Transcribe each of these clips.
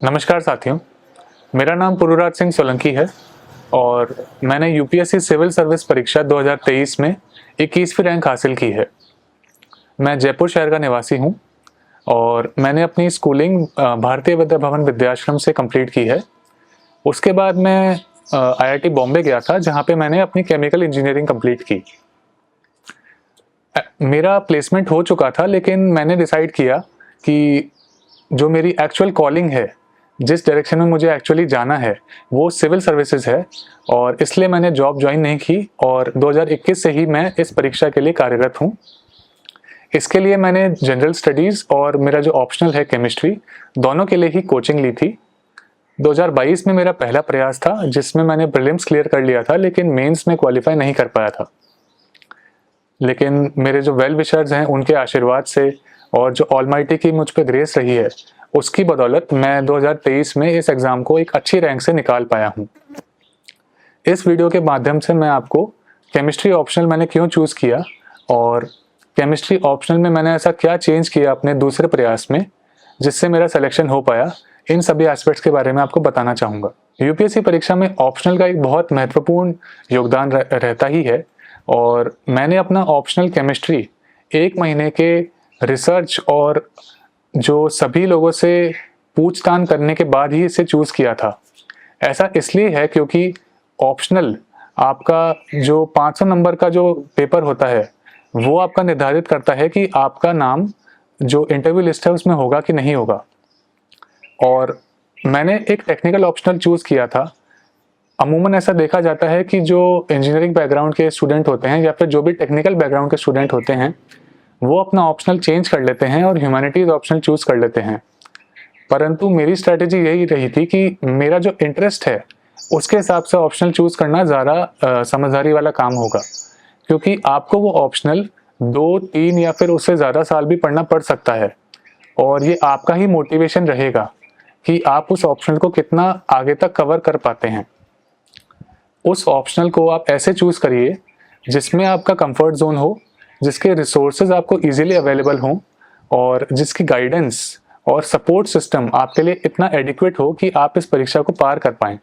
नमस्कार साथियों, मेरा नाम पुरुराज सिंह सोलंकी है और मैंने यूपीएससी सिविल सर्विस परीक्षा 2023 में 21वीं रैंक हासिल की है। मैं जयपुर शहर का निवासी हूं और मैंने अपनी स्कूलिंग भारतीय विद्या भवन विद्याश्रम से कंप्लीट की है। उसके बाद मैं आईआईटी बॉम्बे गया था, जहां पे मैंने अपनी केमिकल इंजीनियरिंग कंप्लीट की। मेरा प्लेसमेंट हो चुका था, लेकिन मैंने डिसाइड किया कि जो मेरी एक्चुअल कॉलिंग है, जिस डायरेक्शन में मुझे एक्चुअली जाना है, वो सिविल सर्विसेज है और इसलिए मैंने जॉब ज्वाइन नहीं की और 2021 से ही मैं इस परीक्षा के लिए कार्यरत हूँ। इसके लिए मैंने जनरल स्टडीज़ और मेरा जो ऑप्शनल है केमिस्ट्री, दोनों के लिए ही कोचिंग ली थी। 2022 में मेरा पहला प्रयास था, जिसमें मैंने प्रीलिम्स क्लियर कर लिया था, लेकिन मेंस में क्वालिफाई नहीं कर पाया था। लेकिन मेरे जो वेल विशर्स हैं, उनके आशीर्वाद से और जो ऑलमाइटी की मुझ पर ग्रेस रही है, उसकी बदौलत मैं 2023 में इस एग्ज़ाम को एक अच्छी रैंक से निकाल पाया हूँ। इस वीडियो के माध्यम से मैं आपको केमिस्ट्री ऑप्शनल मैंने क्यों चूज़ किया और केमिस्ट्री ऑप्शनल में मैंने ऐसा क्या चेंज किया अपने दूसरे प्रयास में, जिससे मेरा सिलेक्शन हो पाया, इन सभी एस्पेक्ट्स के बारे में आपको बताना चाहूँगा। यूपीएससी परीक्षा में ऑप्शनल का एक बहुत महत्वपूर्ण योगदान रहता ही है और मैंने अपना ऑप्शनल केमिस्ट्री 1 महीने के रिसर्च और जो सभी लोगों से पूछताछ करने के बाद ही इसे चूज़ किया था। ऐसा इसलिए है क्योंकि ऑप्शनल आपका जो 500 नंबर का जो पेपर होता है, वो आपका निर्धारित करता है कि आपका नाम जो इंटरव्यू लिस्ट है उसमें होगा कि नहीं होगा। और मैंने एक टेक्निकल ऑप्शनल चूज़ किया था। अमूमन ऐसा देखा जाता है कि जो इंजीनियरिंग बैकग्राउंड के स्टूडेंट होते हैं या फिर जो भी टेक्निकल बैकग्राउंड के स्टूडेंट होते हैं, वो अपना ऑप्शनल चेंज कर लेते हैं और ह्यूमैनिटीज़ ऑप्शनल चूज़ कर लेते हैं। परंतु मेरी स्ट्रैटेजी यही रही थी कि मेरा जो इंटरेस्ट है, उसके हिसाब से ऑप्शनल चूज़ करना ज़्यादा समझदारी वाला काम होगा, क्योंकि आपको वो ऑप्शनल 2, 3 या फिर उससे ज़्यादा साल भी पढ़ना पड़ सकता है और ये आपका ही मोटिवेशन रहेगा कि आप उस ऑप्शनल को कितना आगे तक कवर कर पाते हैं। उस ऑप्शनल को आप ऐसे चूज़ करिए जिसमें आपका कंफर्ट जोन हो, जिसके रिसोर्सेज आपको इजीली अवेलेबल हों और जिसकी गाइडेंस और सपोर्ट सिस्टम आपके लिए इतना एडिक्वेट हो कि आप इस परीक्षा को पार कर पाएँ।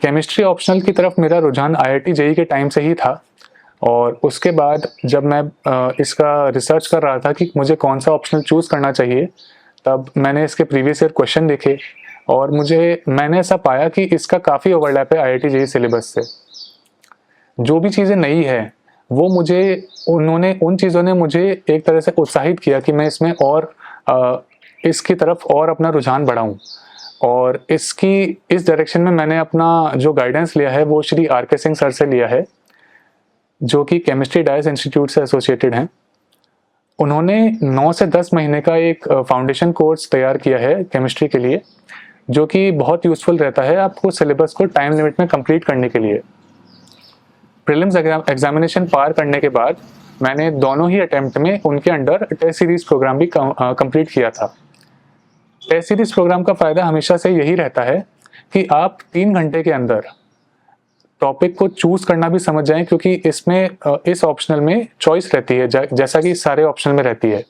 केमिस्ट्री ऑप्शनल की तरफ मेरा रुझान आईआईटी जेईई के टाइम से ही था और उसके बाद जब मैं इसका रिसर्च कर रहा था कि मुझे कौन सा ऑप्शनल चूज़ करना चाहिए, तब मैंने इसके प्रीवियस ईयर क्वेश्चन देखे और मैंने ऐसा पाया कि इसका काफ़ी ओवरलैप है आईआईटी जेईई सिलेबस से। जो भी चीज़ें नई है वो उन चीज़ों ने मुझे एक तरह से उत्साहित किया कि मैं इसमें और इसकी तरफ और अपना रुझान बढ़ाऊं और इस डायरेक्शन में मैंने अपना जो गाइडेंस लिया है वो श्री आर के सिंह सर से लिया है, जो कि केमिस्ट्री डायस इंस्टीट्यूट से एसोसिएटेड हैं। उन्होंने 9 से 10 महीने का एक फाउंडेशन कोर्स तैयार किया है केमिस्ट्री के लिए, जो कि बहुत यूज़फुल रहता है आपको सिलेबस को टाइम लिमिट में कंप्लीट करने के लिए। प्रीलिम्स एग्जामिनेशन पार करने के बाद मैंने दोनों ही अटेम्प्ट में उनके अंडर टेस्ट सीरीज प्रोग्राम भी कंप्लीट किया था। टेस्ट सीरीज प्रोग्राम का फ़ायदा हमेशा से यही रहता है कि आप 3 घंटे के अंदर टॉपिक को चूज़ करना भी समझ जाएं, क्योंकि इस ऑप्शनल में चॉइस रहती है, जैसा कि सारे ऑप्शनल में रहती है,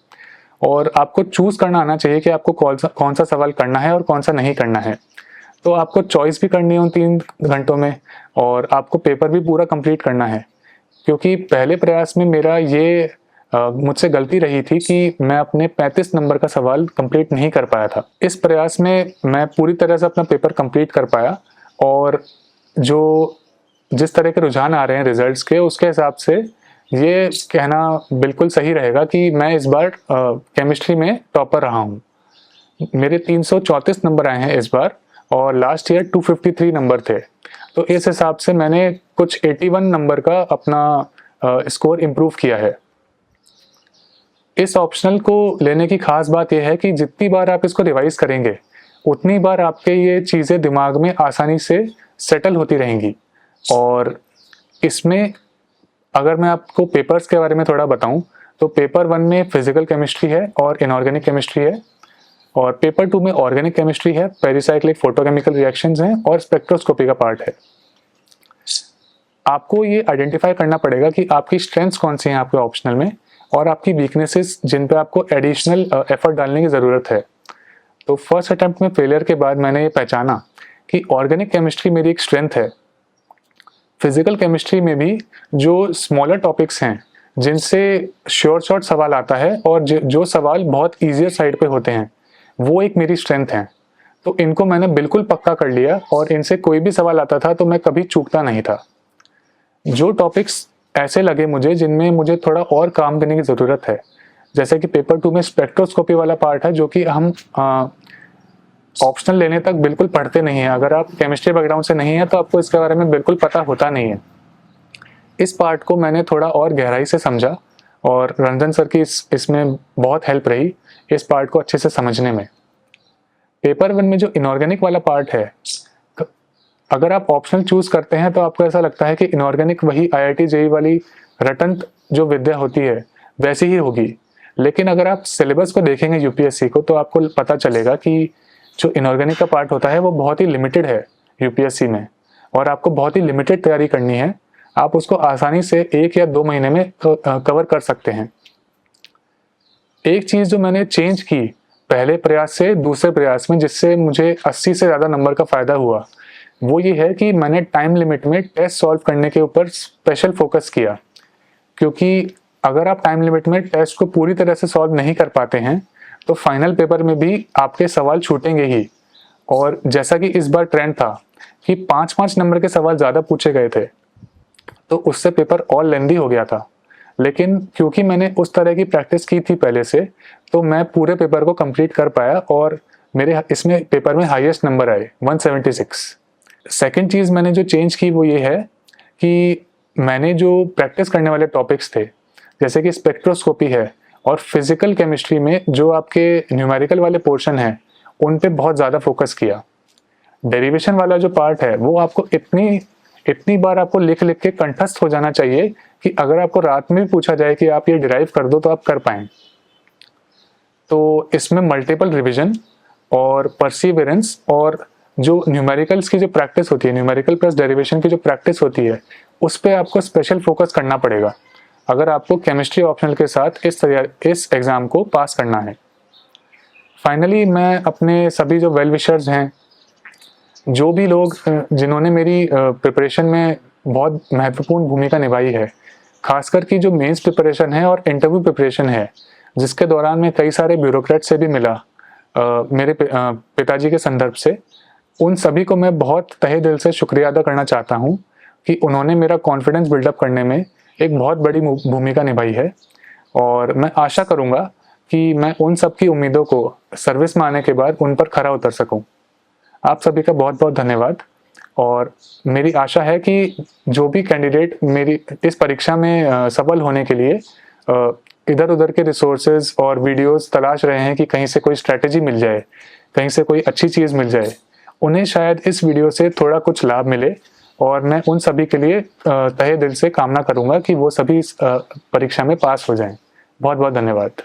और आपको चूज़ करना आना चाहिए कि आपको कौन सा सवाल करना है और कौन सा नहीं करना है। तो आपको चॉइस भी करनी है उन 3 घंटों में और आपको पेपर भी पूरा कंप्लीट करना है। क्योंकि पहले प्रयास में मेरा मुझसे गलती रही थी कि मैं अपने 35 नंबर का सवाल कंप्लीट नहीं कर पाया था। इस प्रयास में मैं पूरी तरह से अपना पेपर कंप्लीट कर पाया और जिस तरह के रुझान आ रहे हैं रिजल्ट्स के, उसके हिसाब से ये कहना बिल्कुल सही रहेगा कि मैं इस बार केमिस्ट्री में टॉपर रहा हूँ। मेरे 334 नंबर आए हैं इस बार और लास्ट ईयर 253 नंबर थे। तो इस हिसाब से मैंने कुछ 81 नंबर का अपना स्कोर इम्प्रूव किया है। इस ऑप्शनल को लेने की खास बात यह है कि जितनी बार आप इसको रिवाइज करेंगे, उतनी बार आपके ये चीज़ें दिमाग में आसानी से सेटल होती रहेंगी। और इसमें अगर मैं आपको पेपर्स के बारे में थोड़ा बताऊं, तो पेपर 1 में फिजिकल केमिस्ट्री है और इनऑर्गेनिक केमिस्ट्री है, और पेपर 2 में ऑर्गेनिक केमिस्ट्री है, पेरिसाइक्लिक फोटोकेमिकल रिएक्शंस हैं और स्पेक्ट्रोस्कोपी का पार्ट है। आपको ये आइडेंटिफाई करना पड़ेगा कि आपकी स्ट्रेंथ्स कौन सी हैं आपके ऑप्शनल में और आपकी वीकनेसेस जिन पे आपको एडिशनल एफर्ट डालने की ज़रूरत है। तो फर्स्ट अटेम्प्ट में फेलियर के बाद मैंने ये पहचाना कि ऑर्गेनिक केमिस्ट्री मेरी एक स्ट्रेंथ है। फिजिकल केमिस्ट्री में भी जो स्मॉलर टॉपिक्स हैं जिनसे शॉर्ट सवाल आता है और जो सवाल बहुत ईजियर साइड पे होते हैं, वो एक मेरी स्ट्रेंथ है। तो इनको मैंने बिल्कुल पक्का कर लिया और इनसे कोई भी सवाल आता था तो मैं कभी चूकता नहीं था। जो टॉपिक्स ऐसे लगे मुझे जिनमें मुझे थोड़ा और काम करने की ज़रूरत है, जैसे कि पेपर 2 में स्पेक्ट्रोस्कोपी वाला पार्ट है जो कि हम ऑप्शनल लेने तक बिल्कुल पढ़ते नहीं हैं। अगर आप केमिस्ट्री बैकग्राउंड से नहीं है तो आपको इसके बारे में बिल्कुल पता होता नहीं है। इस पार्ट को मैंने थोड़ा और गहराई से समझा और रंजन सर की इसमें बहुत हेल्प रही इस पार्ट को अच्छे से समझने में। पेपर 1 में जो इनऑर्गेनिक वाला पार्ट है, अगर आप ऑप्शनल चूज करते हैं तो आपको ऐसा लगता है कि इनऑर्गेनिक वही IIT JEE वाली रटंत जो विद्या होती है वैसी ही होगी, लेकिन अगर आप सिलेबस को देखेंगे UPSC को तो आपको पता चलेगा कि जो इनऑर्गेनिक का पार्ट होता है वो बहुत ही लिमिटेड है UPSC में, और आपको बहुत ही लिमिटेड तैयारी करनी है। आप उसको आसानी से 1 या 2 महीने में कवर कर सकते हैं। एक चीज़ जो मैंने चेंज की पहले प्रयास से दूसरे प्रयास में, जिससे मुझे 80 से ज़्यादा नंबर का फ़ायदा हुआ, वो ये है कि मैंने टाइम लिमिट में टेस्ट सॉल्व करने के ऊपर स्पेशल फोकस किया। क्योंकि अगर आप टाइम लिमिट में टेस्ट को पूरी तरह से सॉल्व नहीं कर पाते हैं तो फाइनल पेपर में भी आपके सवाल छूटेंगे ही। और जैसा कि इस बार ट्रेंड था कि 5-5 नंबर के सवाल ज़्यादा पूछे गए थे, तो उससे पेपर और लेंदी हो गया था। लेकिन क्योंकि मैंने उस तरह की प्रैक्टिस की थी पहले से, तो मैं पूरे पेपर को कंप्लीट कर पाया और मेरे इसमें पेपर में हाईएस्ट नंबर आए 176। सेकंड चीज़ मैंने जो चेंज की वो ये है कि मैंने जो प्रैक्टिस करने वाले टॉपिक्स थे, जैसे कि स्पेक्ट्रोस्कोपी है और फिजिकल केमिस्ट्री में जो आपके न्यूमेरिकल वाले पोर्शन हैं, उन पे बहुत ज़्यादा फोकस किया। डेरिवेशन वाला जो पार्ट है वो आपको इतनी बार आपको लिख लिख के कंठस्थ हो जाना चाहिए कि अगर आपको रात में भी पूछा जाए कि आप ये डिराइव कर दो तो आप कर पाएं। तो इसमें मल्टीपल रिवीजन और परसिवियरेंस और जो न्यूमेरिकल्स की जो प्रैक्टिस होती है, न्यूमेरिकल प्लस डेरिवेशन की जो प्रैक्टिस होती है, उस पर आपको स्पेशल फोकस करना पड़ेगा अगर आपको केमिस्ट्री ऑप्शनल के साथ इस एग्ज़ाम को पास करना है। फाइनली मैं अपने सभी जो वेल विशर्स हैं, जो भी लोग जिन्होंने मेरी प्रिपरेशन में बहुत महत्वपूर्ण भूमिका निभाई है, खासकर कि जो मेंस प्रिपरेशन है और इंटरव्यू प्रिपरेशन है, जिसके दौरान मैं कई सारे ब्यूरोक्रेट से भी मिला मेरे पिताजी के संदर्भ से, उन सभी को मैं बहुत तहे दिल से शुक्रिया अदा करना चाहता हूँ कि उन्होंने मेरा कॉन्फिडेंस बिल्डअप करने में एक बहुत बड़ी भूमिका निभाई है। और मैं आशा करूँगा कि मैं उन सब की उम्मीदों को सर्विस में आने के बाद उन पर खरा उतर सकूँ। आप सभी का बहुत बहुत धन्यवाद। और मेरी आशा है कि जो भी कैंडिडेट मेरी इस परीक्षा में सफल होने के लिए इधर उधर के रिसोर्सेज और वीडियोस तलाश रहे हैं कि कहीं से कोई स्ट्रैटेजी मिल जाए, कहीं से कोई अच्छी चीज़ मिल जाए, उन्हें शायद इस वीडियो से थोड़ा कुछ लाभ मिले। और मैं उन सभी के लिए तहे दिल से कामना करूँगा कि वो सभी इस परीक्षा में पास हो जाएं। बहुत बहुत धन्यवाद।